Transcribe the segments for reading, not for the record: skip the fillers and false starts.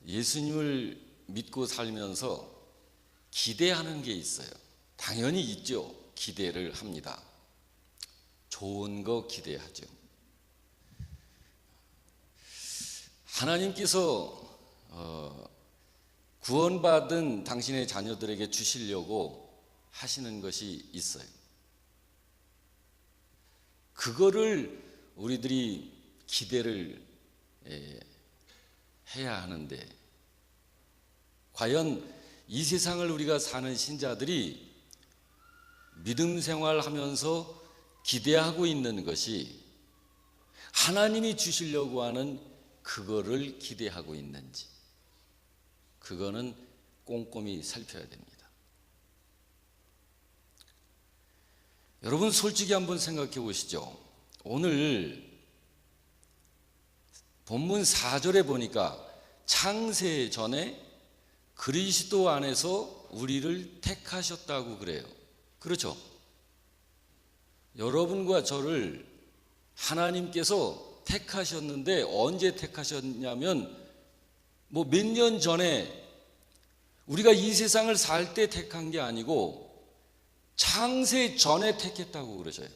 예수님을 믿고 살면서 기대하는 게 있어요. 당연히 있죠. 기대를 합니다. 좋은 거 기대하죠. 하나님께서 구원받은 당신의 자녀들에게 주시려고 하시는 것이 있어요. 그거를 우리들이 기대를 해야 하는데, 과연 이 세상을 우리가 사는 신자들이 믿음 생활하면서 기대하고 있는 것이 하나님이 주시려고 하는 그거를 기대하고 있는지, 그거는 꼼꼼히 살펴야 됩니다. 여러분, 솔직히 한번 생각해 보시죠. 오늘 본문 4절에 보니까 창세 전에 그리스도 안에서 우리를 택하셨다고 그래요. 그렇죠? 여러분과 저를 하나님께서 택하셨는데, 언제 택하셨냐면 몇 년 전에, 우리가 이 세상을 살 때 택한 게 아니고 창세 전에 택했다고 그러셔요.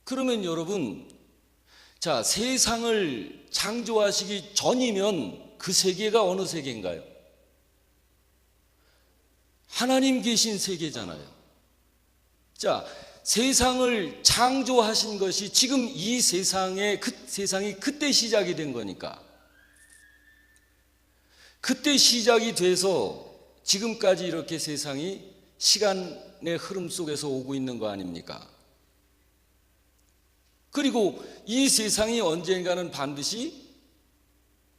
그러면 여러분, 자, 세상을 창조하시기 전이면 그 세계가 어느 세계인가요? 하나님 계신 세계잖아요. 자, 세상을 창조하신 것이 지금 이 세상이 그때 시작이 된 거니까, 그때 시작이 돼서 지금까지 이렇게 세상이 시간의 흐름 속에서 오고 있는 거 아닙니까? 그리고 이 세상이 언젠가는 반드시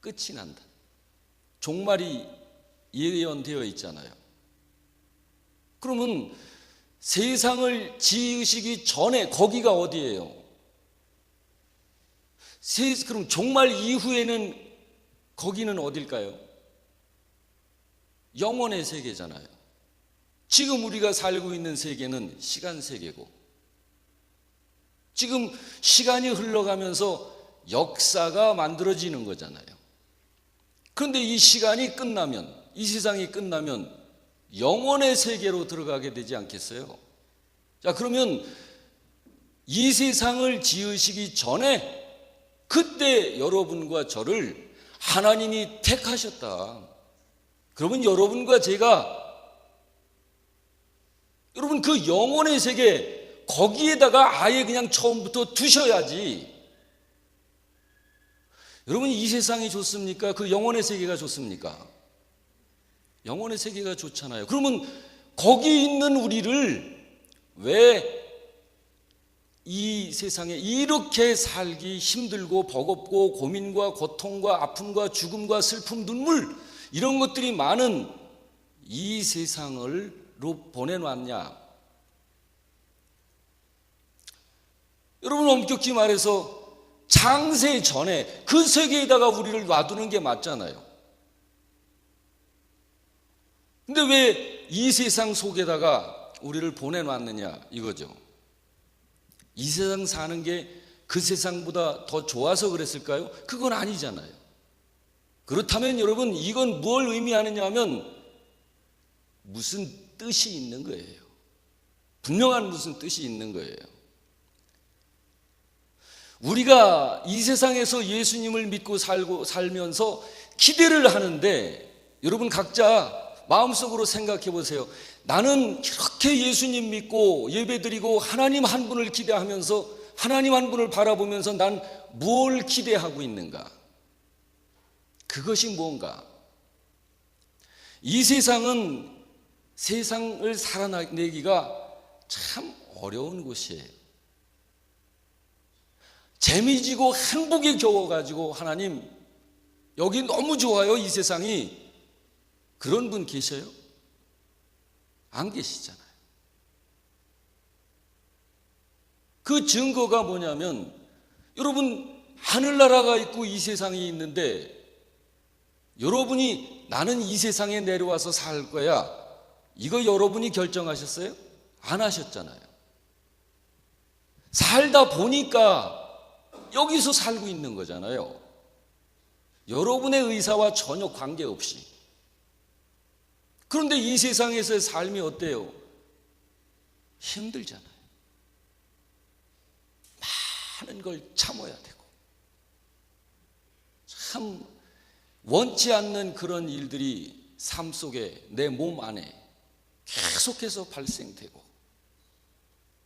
끝이 난다. 종말이 예언되어 있잖아요. 그러면 세상을 지으시기 전에 거기가 어디예요? 그럼 종말 이후에는 거기는 어딜까요? 영원의 세계잖아요. 지금 우리가 살고 있는 세계는 시간 세계고, 지금 시간이 흘러가면서 역사가 만들어지는 거잖아요. 그런데 이 시간이 끝나면, 이 세상이 끝나면 영원의 세계로 들어가게 되지 않겠어요? 자, 그러면 이 세상을 지으시기 전에 그때 여러분과 저를 하나님이 택하셨다. 그러면 여러분과 제가, 여러분 그 영원의 세계, 거기에다가 아예 그냥 처음부터 두셔야지. 여러분, 이 세상이 좋습니까? 그 영원의 세계가 좋습니까? 영원의 세계가 좋잖아요. 그러면 거기 있는 우리를 왜 이 세상에 이렇게 살기 힘들고 버겁고 고민과 고통과 아픔과 죽음과 슬픔, 눈물, 이런 것들이 많은 이 세상으로 보내놨냐? 여러분, 엄격히 말해서 창세 전에 그 세계에다가 우리를 놔두는 게 맞잖아요. 근데 왜 이 세상 속에다가 우리를 보내놨느냐 이거죠. 이 세상 사는 게 그 세상보다 더 좋아서 그랬을까요? 그건 아니잖아요. 그렇다면 여러분, 이건 뭘 의미하느냐 하면 무슨 뜻이 있는 거예요. 분명한 무슨 뜻이 있는 거예요. 우리가 이 세상에서 예수님을 믿고 살면서 기대를 하는데, 여러분 각자 마음속으로 생각해 보세요. 나는 이렇게 예수님 믿고 예배드리고 하나님 한 분을 기대하면서, 하나님 한 분을 바라보면서 난 뭘 기대하고 있는가? 그것이 뭔가? 이 세상은, 세상을 살아내기가 참 어려운 곳이에요. 재미지고 행복에 겨워가지고 하나님 여기 너무 좋아요 이 세상이, 그런 분 계셔요? 안 계시잖아요. 그 증거가 뭐냐면, 여러분 하늘나라가 있고 이 세상이 있는데, 여러분이 나는 이 세상에 내려와서 살 거야, 이거 여러분이 결정하셨어요? 안 하셨잖아요. 살다 보니까 여기서 살고 있는 거잖아요. 여러분의 의사와 전혀 관계없이. 그런데 이 세상에서의 삶이 어때요? 힘들잖아요. 많은 걸 참아야 되고 참 원치 않는 그런 일들이 삶 속에 내 몸 안에 계속해서 발생되고,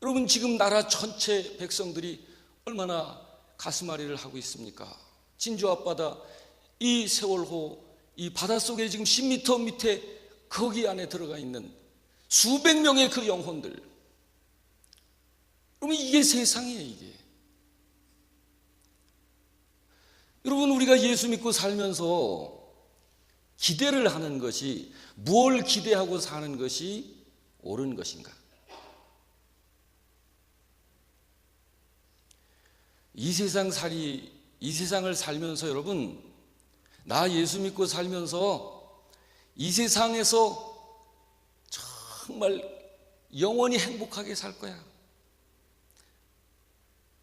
여러분 지금 나라 전체 백성들이 얼마나 가슴앓이를 하고 있습니까? 진주 앞바다, 이 세월호, 이 바닷속에 지금 10m 밑에 거기 안에 들어가 있는 수백 명의 그 영혼들. 여러분 이게 세상이에요, 이게. 여러분 우리가 예수 믿고 살면서 기대를 하는 것이, 무엇을 기대하고 사는 것이 옳은 것인가? 이 세상을 살면서 여러분, 나 예수 믿고 살면서 이 세상에서 정말 영원히 행복하게 살 거야.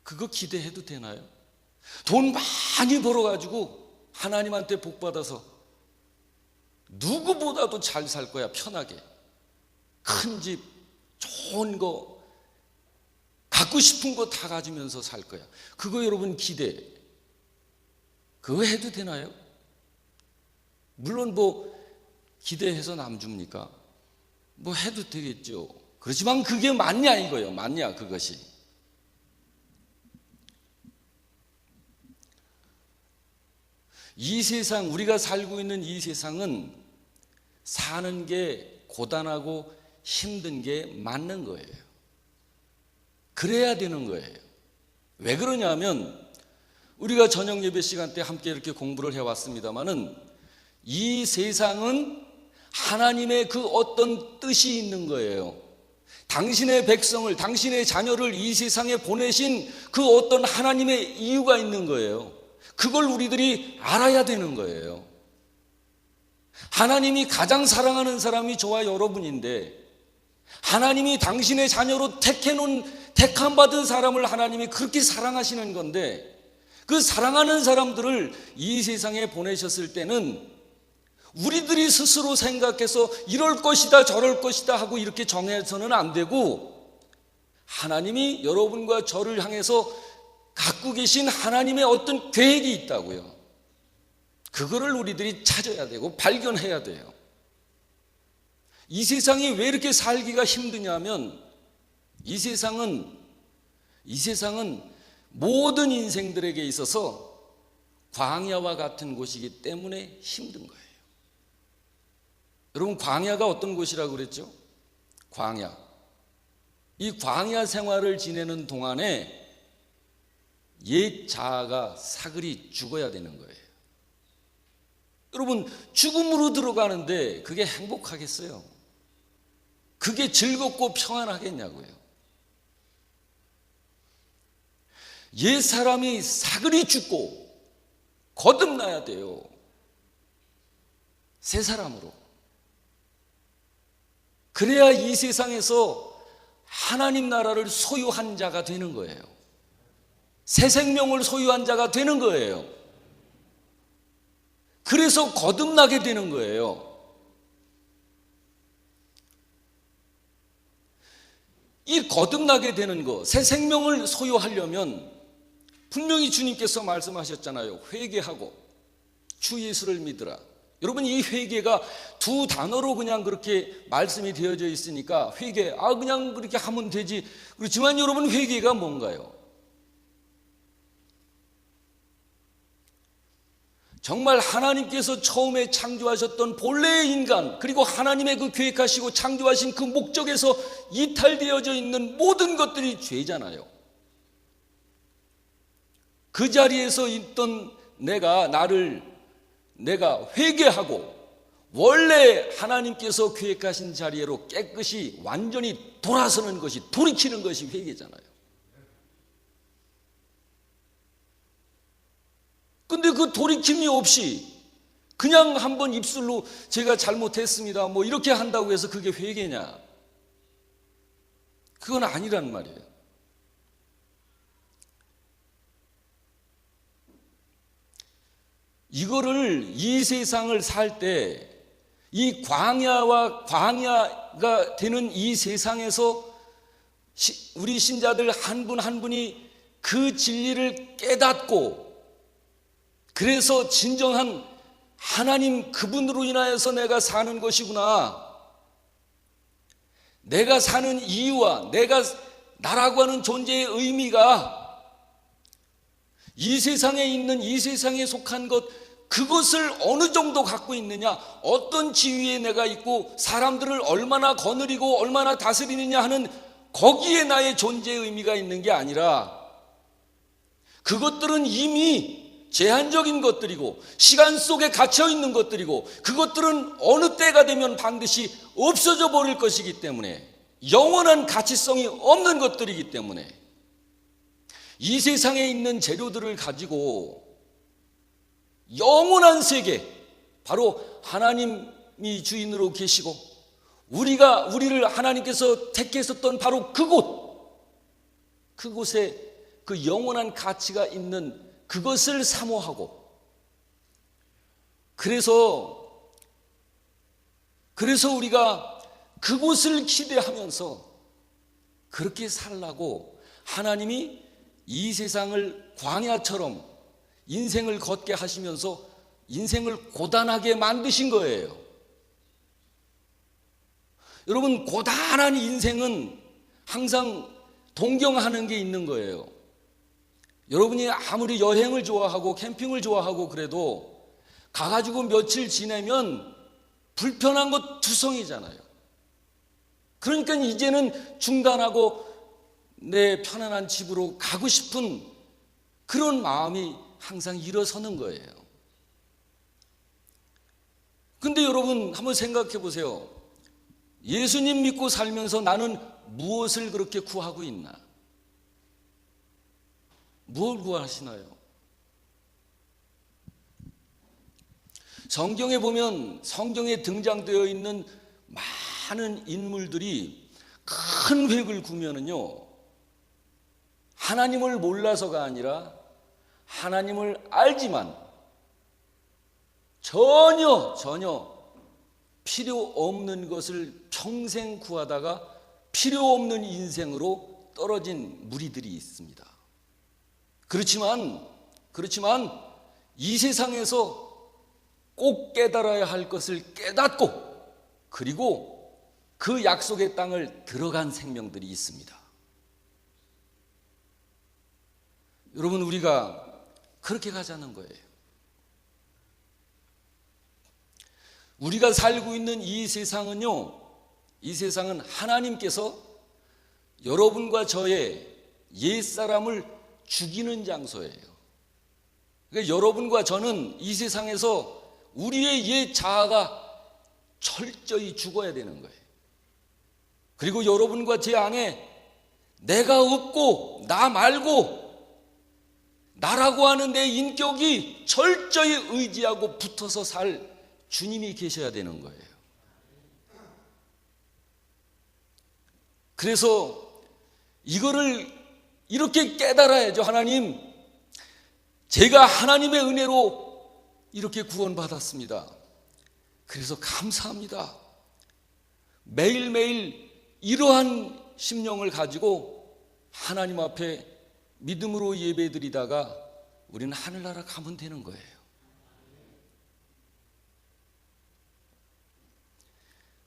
그거 기대해도 되나요? 돈 많이 벌어가지고 하나님한테 복 받아서 누구보다도 잘 살 거야, 편하게. 큰 집, 좋은 거, 갖고 싶은 거 다 가지면서 살 거야. 그거 여러분 기대, 그거 해도 되나요? 물론 뭐 기대해서 남 줍니까? 뭐 해도 되겠죠. 그렇지만 그게 맞냐 이거예요. 맞냐 그것이. 이 세상, 우리가 살고 있는 이 세상은 사는 게 고단하고 힘든 게 맞는 거예요. 그래야 되는 거예요. 왜 그러냐면 우리가 저녁 예배 시간 때 함께 이렇게 공부를 해왔습니다마는 이 세상은 하나님의 그 어떤 뜻이 있는 거예요. 당신의 백성을, 당신의 자녀를 이 세상에 보내신 그 어떤 하나님의 이유가 있는 거예요. 그걸 우리들이 알아야 되는 거예요. 하나님이 가장 사랑하는 사람이 저와 여러분인데, 하나님이 당신의 자녀로 택함 받은 사람을 하나님이 그렇게 사랑하시는 건데, 그 사랑하는 사람들을 이 세상에 보내셨을 때는 우리들이 스스로 생각해서 이럴 것이다 저럴 것이다 하고 이렇게 정해서는 안 되고, 하나님이 여러분과 저를 향해서 갖고 계신 하나님의 어떤 계획이 있다고요. 그거를 우리들이 찾아야 되고 발견해야 돼요. 이 세상이 왜 이렇게 살기가 힘드냐면, 이 세상은 모든 인생들에게 있어서 광야와 같은 곳이기 때문에 힘든 거예요. 여러분 광야가 어떤 곳이라고 그랬죠? 광야. 이 광야 생활을 지내는 동안에 옛 자아가 사글이 죽어야 되는 거예요. 여러분 죽음으로 들어가는데 그게 행복하겠어요? 그게 즐겁고 평안하겠냐고요. 옛 사람이 사글이 죽고 거듭나야 돼요. 새 사람으로. 그래야 이 세상에서 하나님 나라를 소유한 자가 되는 거예요. 새 생명을 소유한 자가 되는 거예요. 그래서 거듭나게 되는 거예요. 이 거듭나게 되는 거, 새 생명을 소유하려면 분명히 주님께서 말씀하셨잖아요. 회개하고 주 예수를 믿으라. 여러분 이 회개가 두 단어로 그냥 그렇게 말씀이 되어져 있으니까 회개, 그냥 그렇게 하면 되지. 그렇지만 여러분 회개가 뭔가요? 정말 하나님께서 처음에 창조하셨던 본래의 인간, 그리고 하나님의 그 계획하시고 창조하신 그 목적에서 이탈되어져 있는 모든 것들이 죄잖아요. 그 자리에서 있던 내가 회개하고 원래 하나님께서 계획하신 자리로 깨끗이 완전히 돌아서는 것이, 돌이키는 것이 회개잖아요. 근데 그 돌이킴이 없이 그냥 한번 입술로 제가 잘못했습니다 뭐 이렇게 한다고 해서 그게 회개냐? 그건 아니란 말이에요. 이거를 이 세상을 살 때 이 광야가 되는 이 세상에서 우리 신자들 한 분 한 분이 그 진리를 깨닫고 그래서 진정한 하나님 그분으로 인하여서 내가 사는 것이구나. 내가 사는 이유와 내가 나라고 하는 존재의 의미가 이 세상에 있는 이 세상에 속한 것 그것을 어느 정도 갖고 있느냐, 어떤 지위에 내가 있고 사람들을 얼마나 거느리고 얼마나 다스리느냐 하는 거기에 나의 존재의 의미가 있는 게 아니라 그것들은 이미 제한적인 것들이고 시간 속에 갇혀 있는 것들이고 그것들은 어느 때가 되면 반드시 없어져 버릴 것이기 때문에 영원한 가치성이 없는 것들이기 때문에 이 세상에 있는 재료들을 가지고 영원한 세계, 바로 하나님이 주인으로 계시고 우리를 하나님께서 택하셨던 바로 그곳에 그 영원한 가치가 있는 그것을 사모하고 그래서 우리가 그곳을 기대하면서 그렇게 살라고 하나님이 이 세상을 광야처럼 인생을 걷게 하시면서 인생을 고단하게 만드신 거예요. 여러분, 고단한 인생은 항상 동경하는 게 있는 거예요. 여러분이 아무리 여행을 좋아하고 캠핑을 좋아하고 그래도 가가지고 며칠 지내면 불편한 것 투성이잖아요. 그러니까 이제는 중단하고 내 편안한 집으로 가고 싶은 그런 마음이 항상 일어서는 거예요. 근데 여러분 한번 생각해 보세요. 예수님 믿고 살면서 나는 무엇을 그렇게 구하고 있나? 무엇을 구하시나요? 성경에 보면 성경에 등장되어 있는 많은 인물들이 큰 획을 그으면은요, 하나님을 몰라서가 아니라 하나님을 알지만 전혀 필요 없는 것을 평생 구하다가 필요 없는 인생으로 떨어진 무리들이 있습니다. 그렇지만 이 세상에서 꼭 깨달아야 할 것을 깨닫고 그리고 그 약속의 땅을 들어간 생명들이 있습니다. 여러분, 우리가 그렇게 가자는 거예요. 우리가 살고 있는 이 세상은요, 이 세상은 하나님께서 여러분과 저의 옛사람을 죽이는 장소예요. 그러니까 여러분과 저는 이 세상에서 우리의 옛 자아가 철저히 죽어야 되는 거예요. 그리고 여러분과 제 안에 내가 없고 나 말고 나라고 하는 내 인격이 철저히 의지하고 붙어서 살 주님이 계셔야 되는 거예요. 그래서 이거를 이렇게 깨달아야죠. 하나님, 제가 하나님의 은혜로 이렇게 구원받았습니다. 그래서 감사합니다. 매일매일 이러한 심령을 가지고 하나님 앞에 믿음으로 예배드리다가 우리는 하늘나라 가면 되는 거예요.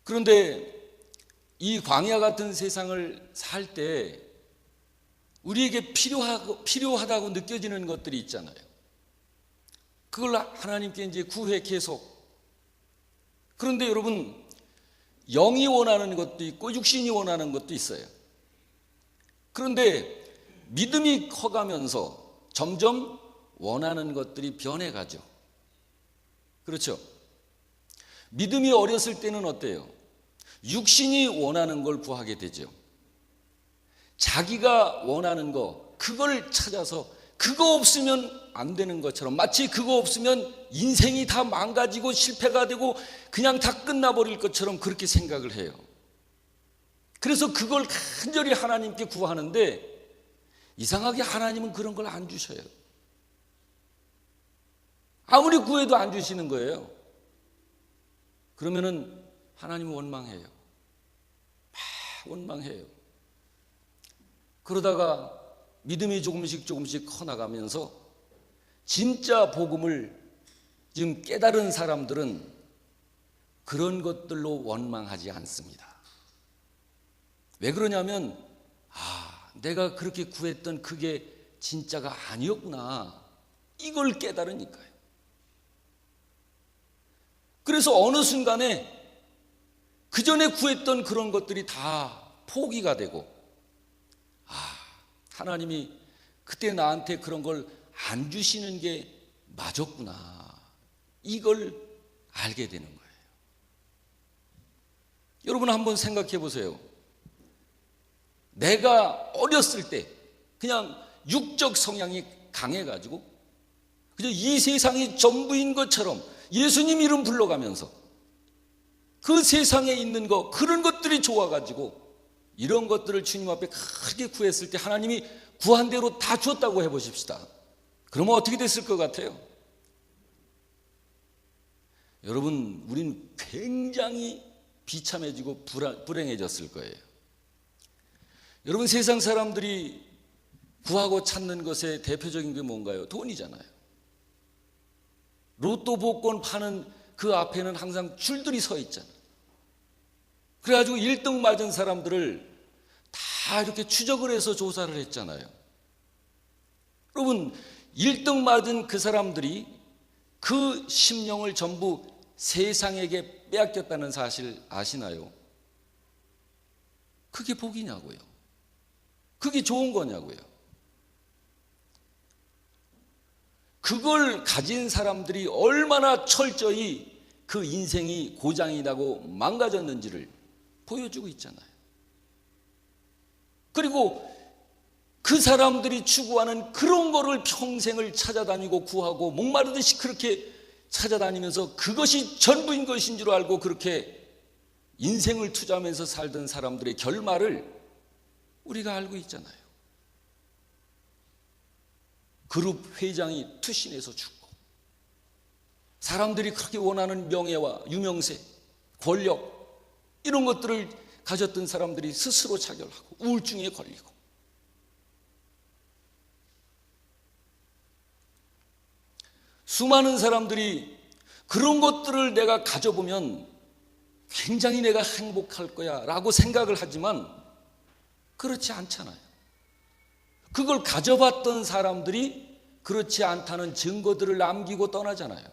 그런데 이 광야 같은 세상을 살 때 우리에게 필요하다고 느껴지는 것들이 있잖아요. 그걸 하나님께 이제 구해 계속. 그런데 여러분, 영이 원하는 것도 있고 육신이 원하는 것도 있어요. 그런데 믿음이 커가면서 점점 원하는 것들이 변해가죠. 그렇죠? 믿음이 어렸을 때는 어때요? 육신이 원하는 걸 구하게 되죠. 자기가 원하는 거, 그걸 찾아서 그거 없으면 안 되는 것처럼, 마치 그거 없으면 인생이 다 망가지고 실패가 되고 그냥 다 끝나버릴 것처럼 그렇게 생각을 해요. 그래서 그걸 간절히 하나님께 구하는데 이상하게 하나님은 그런 걸 안 주셔요. 아무리 구해도 안 주시는 거예요. 그러면은 하나님은 원망해요. 막 원망해요. 그러다가 믿음이 조금씩 커나가면서 진짜 복음을 지금 깨달은 사람들은 그런 것들로 원망하지 않습니다. 왜 그러냐면 내가 그렇게 구했던 그게 진짜가 아니었구나, 이걸 깨달으니까요. 그래서 어느 순간에 그 전에 구했던 그런 것들이 다 포기가 되고, 하나님이 그때 나한테 그런 걸 안 주시는 게 맞았구나, 이걸 알게 되는 거예요. 여러분 한번 생각해 보세요. 내가 어렸을 때 그냥 육적 성향이 강해가지고 그냥 이 세상이 전부인 것처럼 예수님 이름 불러가면서 그 세상에 있는 거, 그런 것들이 좋아가지고 이런 것들을 주님 앞에 크게 구했을 때 하나님이 구한 대로 다 주었다고 해보십시다. 그러면 어떻게 됐을 것 같아요? 여러분, 우린 굉장히 비참해지고 불행해졌을 거예요. 여러분, 세상 사람들이 구하고 찾는 것의 대표적인 게 뭔가요? 돈이잖아요. 로또 복권 파는 그 앞에는 항상 줄들이 서 있잖아요. 그래가지고 1등 맞은 사람들을 다 이렇게 추적을 해서 조사를 했잖아요. 여러분, 1등 맞은 그 사람들이 그 심령을 전부 세상에게 빼앗겼다는 사실 아시나요? 그게 복이냐고요? 그게 좋은 거냐고요? 그걸 가진 사람들이 얼마나 철저히 그 인생이 고장이 나고 망가졌는지를 보여주고 있잖아요. 그리고 그 사람들이 추구하는 그런 거를 평생을 찾아다니고 구하고 목마르듯이 그렇게 찾아다니면서 그것이 전부인 것인 줄 알고 그렇게 인생을 투자하면서 살던 사람들의 결말을 우리가 알고 있잖아요. 그룹 회장이 투신해서 죽고, 사람들이 그렇게 원하는 명예와 유명세, 권력, 이런 것들을 가졌던 사람들이 스스로 자결하고 우울증에 걸리고, 수많은 사람들이 그런 것들을 내가 가져보면 굉장히 내가 행복할 거야 라고 생각을 하지만 그렇지 않잖아요. 그걸 가져봤던 사람들이 그렇지 않다는 증거들을 남기고 떠나잖아요.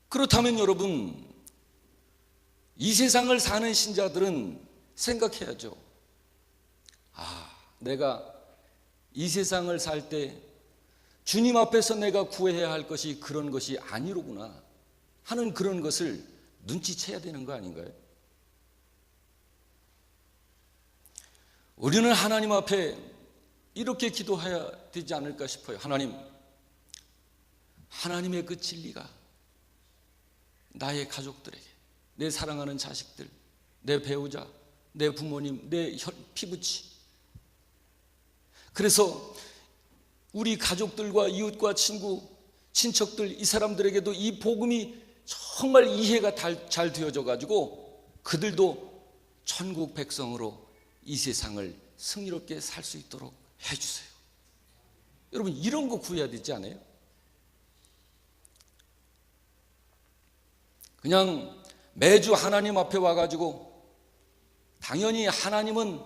그렇다면 여러분, 이 세상을 사는 신자들은 생각해야죠. 내가 이 세상을 살 때 주님 앞에서 내가 구해야 할 것이 그런 것이 아니로구나 하는 그런 것을 눈치채야 되는 거 아닌가요? 우리는 하나님 앞에 이렇게 기도해야 되지 않을까 싶어요. 하나님, 하나님의 그 진리가 나의 가족들에게, 내 사랑하는 자식들, 내 배우자, 내 부모님, 내 피부치, 그래서 우리 가족들과 이웃과 친구, 친척들, 이 사람들에게도 이 복음이 정말 이해가 잘 되어져 가지고 그들도 천국 백성으로 이 세상을 승리롭게 살 수 있도록 해주세요. 여러분, 이런 거 구해야 되지 않아요? 그냥 매주 하나님 앞에 와가지고 당연히 하나님은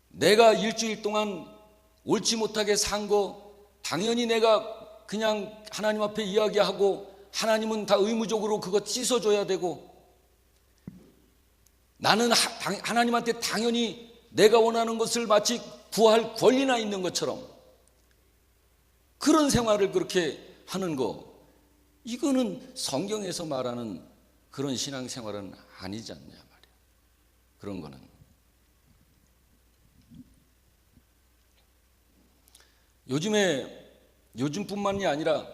내가 일주일 동안 옳지 못하게 산 거 당연히 내가 그냥 하나님 앞에 이야기하고 하나님은 다 의무적으로 그거 씻어줘야 되고, 나는 하나님한테 당연히 내가 원하는 것을 마치 구할 권리나 있는 것처럼 그런 생활을 그렇게 하는 거, 이거는 성경에서 말하는 그런 신앙생활은 아니지 않냐 말이야. 그런 거는 요즘뿐만이 아니라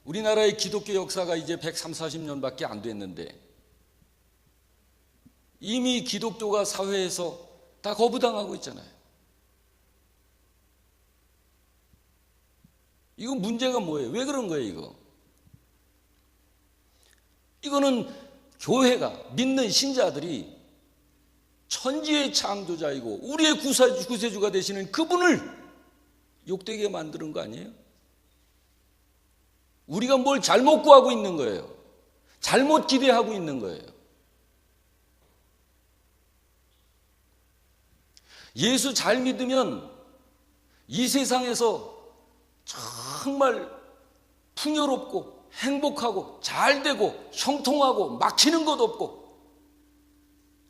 우리나라의 기독교 역사가 이제 130, 40년밖에 안 됐는데 이미 기독교가 사회에서 다 거부당하고 있잖아요. 이거 문제가 뭐예요? 왜 그런 거예요, 이거? 이거는 교회가, 믿는 신자들이 천지의 창조자이고 우리의 구세주가 되시는 그분을 욕되게 만드는 거 아니에요? 우리가 뭘 잘못 구하고 있는 거예요. 잘못 기대하고 있는 거예요. 예수 잘 믿으면 이 세상에서 정말 풍요롭고 행복하고 잘 되고 형통하고 막히는 것 없고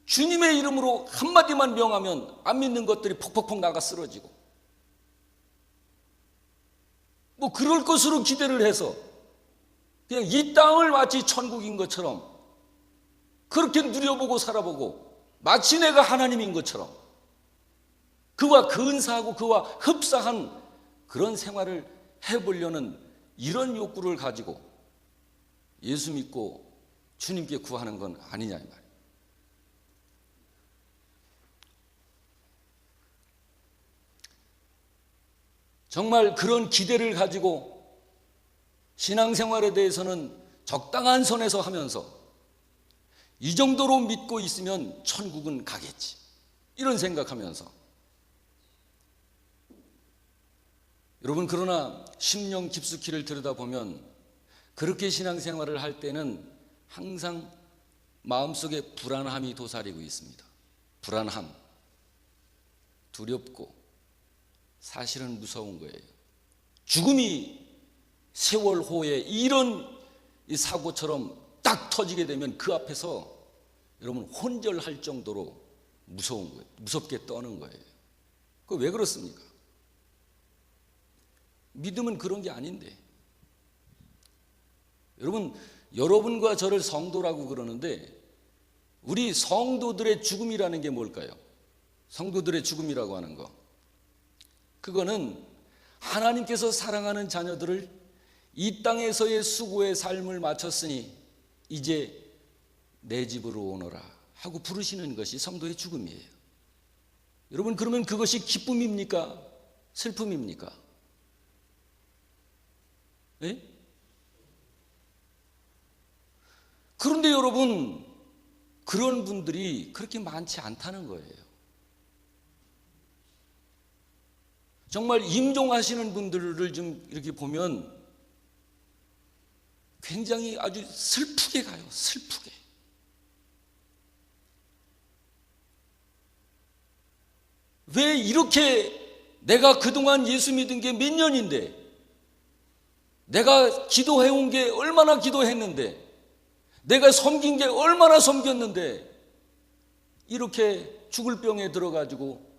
주님의 이름으로 한마디만 명하면 안 믿는 것들이 퍽퍽퍽 나가 쓰러지고 뭐 그럴 것으로 기대를 해서 그냥 이 땅을 마치 천국인 것처럼 그렇게 누려보고 살아보고 마치 내가 하나님인 것처럼 그와 근사하고 그와 흡사한 그런 생활을 해보려는 이런 욕구를 가지고 예수 믿고 주님께 구하는 건 아니냐 이 말이에요. 정말 그런 기대를 가지고 신앙생활에 대해서는 적당한 선에서 하면서 이 정도로 믿고 있으면 천국은 가겠지 이런 생각하면서 여러분 그러나 심령 깊숙이를 들여다보면 그렇게 신앙생활을 할 때는 항상 마음속에 불안함이 도사리고 있습니다. 불안함, 두렵고 사실은 무서운 거예요. 죽음이 세월 호에 이런 사고처럼 딱 터지게 되면 그 앞에서 여러분 혼절할 정도로 무서운 거예요. 무섭게 떠는 거예요. 그거 왜 그렇습니까? 믿음은 그런 게 아닌데. 여러분과 저를 성도라고 그러는데 우리 성도들의 죽음이라는 게 뭘까요? 성도들의 죽음이라고 하는 거. 그거는 하나님께서 사랑하는 자녀들을 이 땅에서의 수고의 삶을 마쳤으니 이제 내 집으로 오너라 하고 부르시는 것이 성도의 죽음이에요. 여러분 그러면 그것이 기쁨입니까? 슬픔입니까? 네? 그런데 여러분 그런 분들이 그렇게 많지 않다는 거예요. 정말 임종하시는 분들을 좀 이렇게 보면 굉장히 아주 슬프게 가요. 슬프게. 왜 이렇게 내가 그동안 예수 믿은 게 몇 년인데 내가 기도해온 게 얼마나 기도했는데 내가 섬긴 게 얼마나 섬겼는데 이렇게 죽을 병에 들어가지고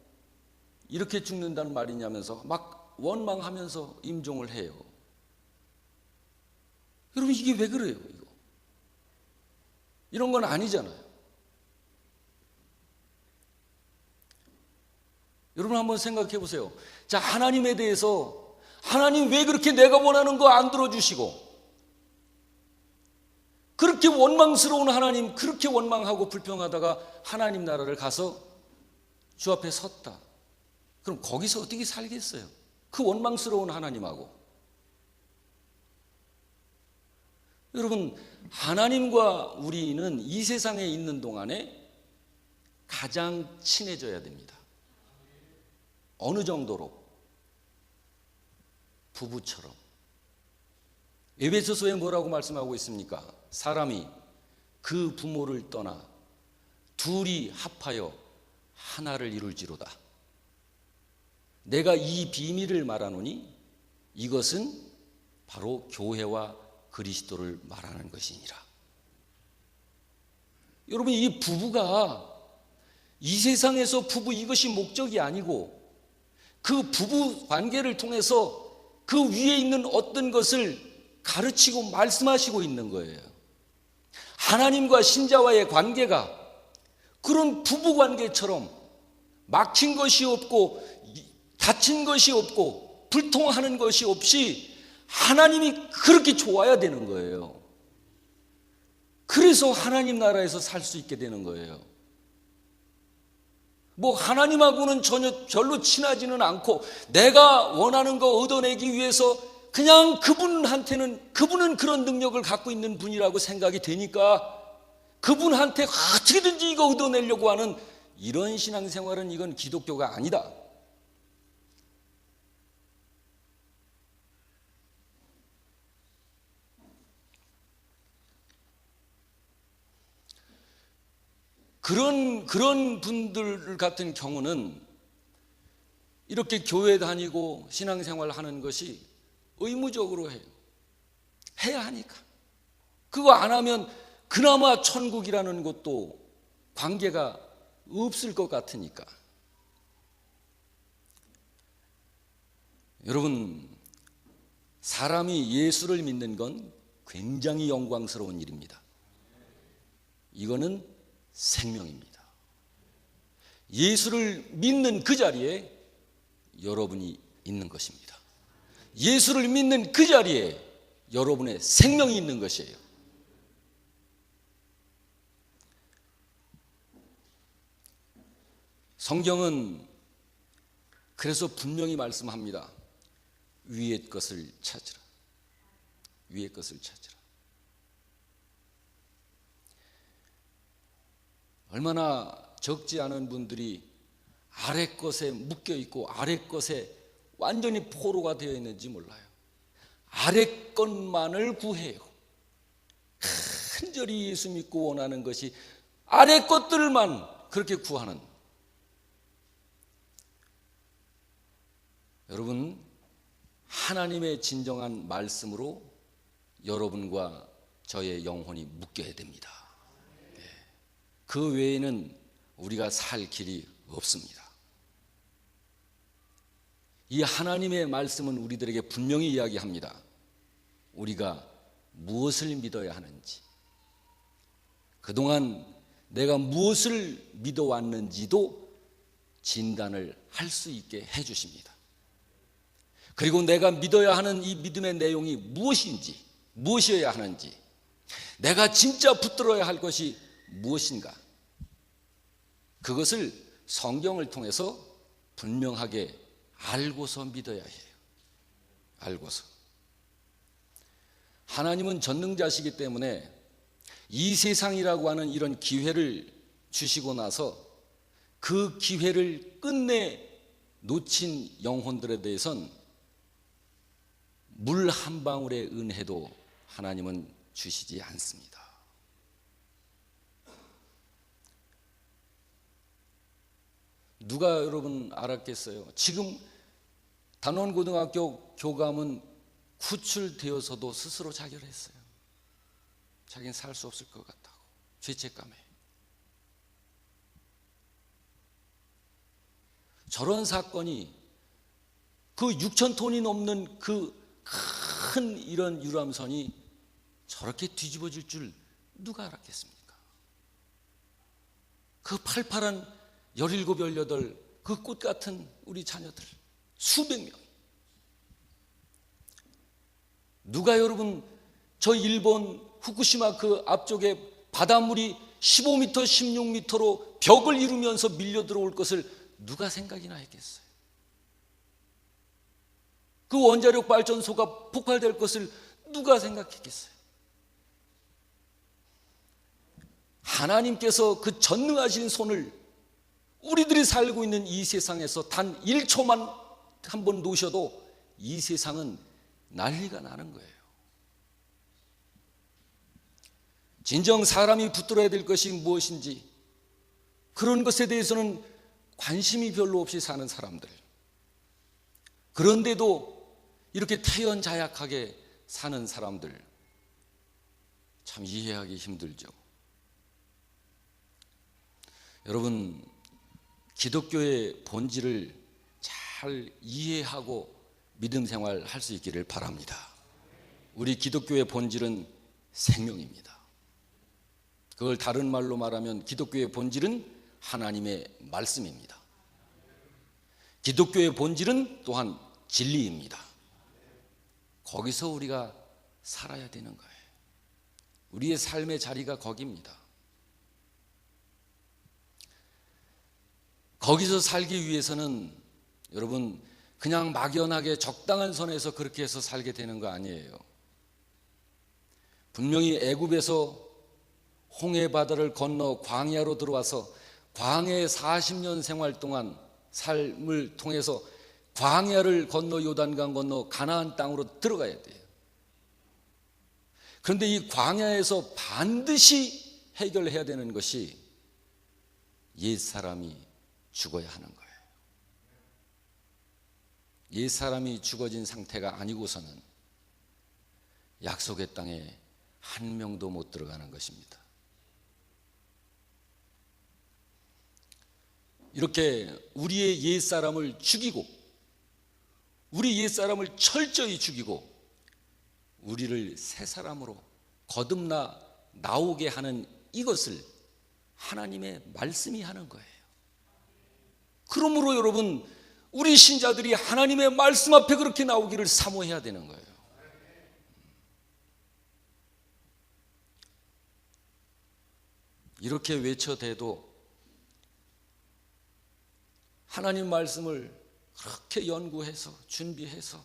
이렇게 죽는다는 말이냐면서 막 원망하면서 임종을 해요. 여러분 이게 왜 그래요? 이런 건 아니잖아요. 여러분 한번 생각해 보세요. 자, 하나님에 대해서 하나님 왜 그렇게 내가 원하는 거 안 들어주시고 그렇게 원망스러운 하나님, 그렇게 원망하고 불평하다가 하나님 나라를 가서 주 앞에 섰다. 그럼 거기서 어떻게 살겠어요? 그 원망스러운 하나님하고. 여러분 하나님과 우리는 이 세상에 있는 동안에 가장 친해져야 됩니다. 어느 정도로? 부부처럼. 에베소서에 뭐라고 말씀하고 있습니까? 사람이 그 부모를 떠나 둘이 합하여 하나를 이룰지로다. 내가 이 비밀을 말하노니 이것은 바로 교회와 그리스도를 말하는 것이니라. 여러분 이 부부가 이 세상에서 부부 이것이 목적이 아니고 그 부부 관계를 통해서 그 위에 있는 어떤 것을 가르치고 말씀하시고 있는 거예요. 하나님과 신자와의 관계가 그런 부부 관계처럼 막힌 것이 없고 다친 것이 없고 불통하는 것이 없이 하나님이 그렇게 좋아야 되는 거예요. 그래서 하나님 나라에서 살 수 있게 되는 거예요. 뭐 하나님하고는 전혀 별로 친하지는 않고 내가 원하는 거 얻어내기 위해서 그냥 그분은 그런 능력을 갖고 있는 분이라고 생각이 되니까 그분한테 어떻게든지 이거 얻어내려고 하는 이런 신앙생활은 이건 기독교가 아니다. 그런 분들 같은 경우는 이렇게 교회 다니고 신앙생활 하는 것이 의무적으로 해요. 해야 하니까. 그거 안 하면 그나마 천국이라는 것도 관계가 없을 것 같으니까. 여러분, 사람이 예수를 믿는 건 굉장히 영광스러운 일입니다. 이거는 생명입니다. 예수를 믿는 그 자리에 여러분이 있는 것입니다. 예수를 믿는 그 자리에 여러분의 생명이 있는 것이에요. 성경은 그래서 분명히 말씀합니다. 위의 것을 찾으라. 위의 것을 찾으라. 얼마나 적지 않은 분들이 아래 것에 묶여 있고 아래 것에 완전히 포로가 되어 있는지 몰라요. 아래 것만을 구해요. 간절히 예수 믿고 원하는 것이 아래 것들만 그렇게 구하는. 여러분, 하나님의 진정한 말씀으로 여러분과 저의 영혼이 묶여야 됩니다. 그 외에는 우리가 살 길이 없습니다. 이 하나님의 말씀은 우리들에게 분명히 이야기합니다. 우리가 무엇을 믿어야 하는지, 그동안 내가 무엇을 믿어왔는지도 진단을 할 수 있게 해주십니다. 그리고 내가 믿어야 하는 이 믿음의 내용이 무엇인지, 무엇이어야 하는지, 내가 진짜 붙들어야 할 것이 무엇인가, 그것을 성경을 통해서 분명하게 알고서 믿어야 해요. 알고서. 하나님은 전능자시기 때문에 이 세상이라고 하는 이런 기회를 주시고 나서 그 기회를 끝내 놓친 영혼들에 대해선 물 한 방울의 은혜도 하나님은 주시지 않습니다. 누가 여러분 알았겠어요? 지금 단원고등학교 교감은 구출되어서도 스스로 자결했어요. 자기는 살 수 없을 것 같다고, 죄책감에. 저런 사건이 그 6,000톤이 넘는 그 큰 이런 유람선이 저렇게 뒤집어질 줄 누가 알았겠습니까? 그 팔팔한 17, 18 그 꽃 같은 우리 자녀들 수백 명. 누가 여러분 저 일본 후쿠시마 그 앞쪽에 바닷물이 15m, 16m로 벽을 이루면서 밀려 들어올 것을 누가 생각이나 했겠어요? 그 원자력 발전소가 폭발될 것을 누가 생각했겠어요? 하나님께서 그 전능하신 손을 우리들이 살고 있는 이 세상에서 단 1초만 한번 놓으셔도 이 세상은 난리가 나는 거예요. 진정 사람이 붙들어야 될 것이 무엇인지 그런 것에 대해서는 관심이 별로 없이 사는 사람들, 그런데도 이렇게 태연자약하게 사는 사람들, 참 이해하기 힘들죠. 여러분, 기독교의 본질을 잘 이해하고 믿음 생활 할 수 있기를 바랍니다. 우리 기독교의 본질은 생명입니다. 그걸 다른 말로 말하면 기독교의 본질은 하나님의 말씀입니다. 기독교의 본질은 또한 진리입니다. 거기서 우리가 살아야 되는 거예요. 우리의 삶의 자리가 거기입니다. 거기서 살기 위해서는 여러분 그냥 막연하게 적당한 선에서 그렇게 해서 살게 되는 거 아니에요. 분명히 애굽에서 홍해 바다를 건너 광야로 들어와서 광야에 40년 생활 동안 삶을 통해서 광야를 건너 요단강 건너 가나안 땅으로 들어가야 돼요. 그런데 이 광야에서 반드시 해결해야 되는 것이 옛사람이 죽어야 하는 거예요. 옛사람이 죽어진 상태가 아니고서는 약속의 땅에 한 명도 못 들어가는 것입니다. 이렇게 우리의 옛사람을 죽이고 우리 옛사람을 철저히 죽이고 우리를 새 사람으로 거듭나 나오게 하는 이것을 하나님의 말씀이 하는 거예요. 그러므로 여러분, 우리 신자들이 하나님의 말씀 앞에 그렇게 나오기를 사모해야 되는 거예요. 이렇게 외쳐대도 하나님 말씀을 그렇게 연구해서 준비해서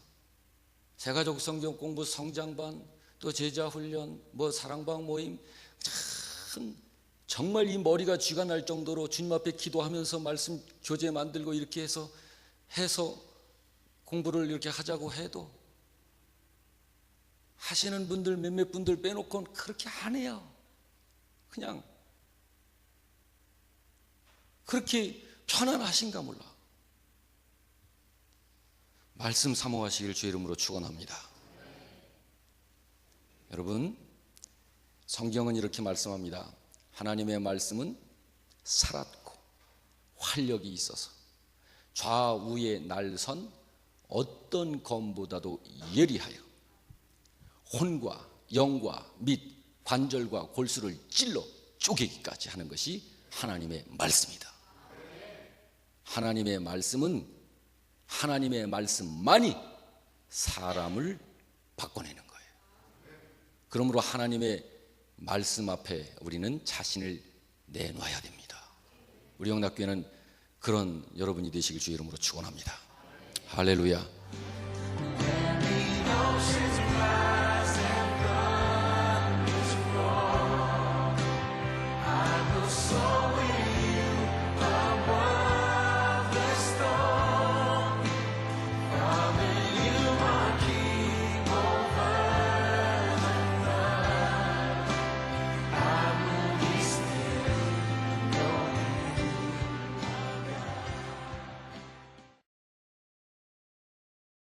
새가족 성경 공부 성장반 또 제자 훈련 사랑방 모임 참 정말 이 머리가 쥐가 날 정도로 주님 앞에 기도하면서 말씀 교재 만들고 이렇게 해서 공부를 이렇게 하자고 해도 하시는 분들 몇몇 분들 빼놓고는 그렇게 안 해요. 그냥 그렇게 편안하신가 몰라. 말씀 사모하시길 주의 이름으로 축원합니다. 여러분, 성경은 이렇게 말씀합니다. 하나님의 말씀은 살았고 활력이 있어서 좌우에 날선 어떤 검보다도 예리하여 혼과 영과 및 관절과 골수를 찔러 쪼개기까지 하는 것이 하나님의 말씀이다. 하나님의 말씀은 하나님의 말씀만이 사람을 바꿔내는 거예요. 그러므로 하나님의 말씀 앞에 우리는 자신을 내놔야 됩니다. 우리 영락교회는 그런 여러분이 되시길 주의 이름으로 축원합니다. 할렐루야.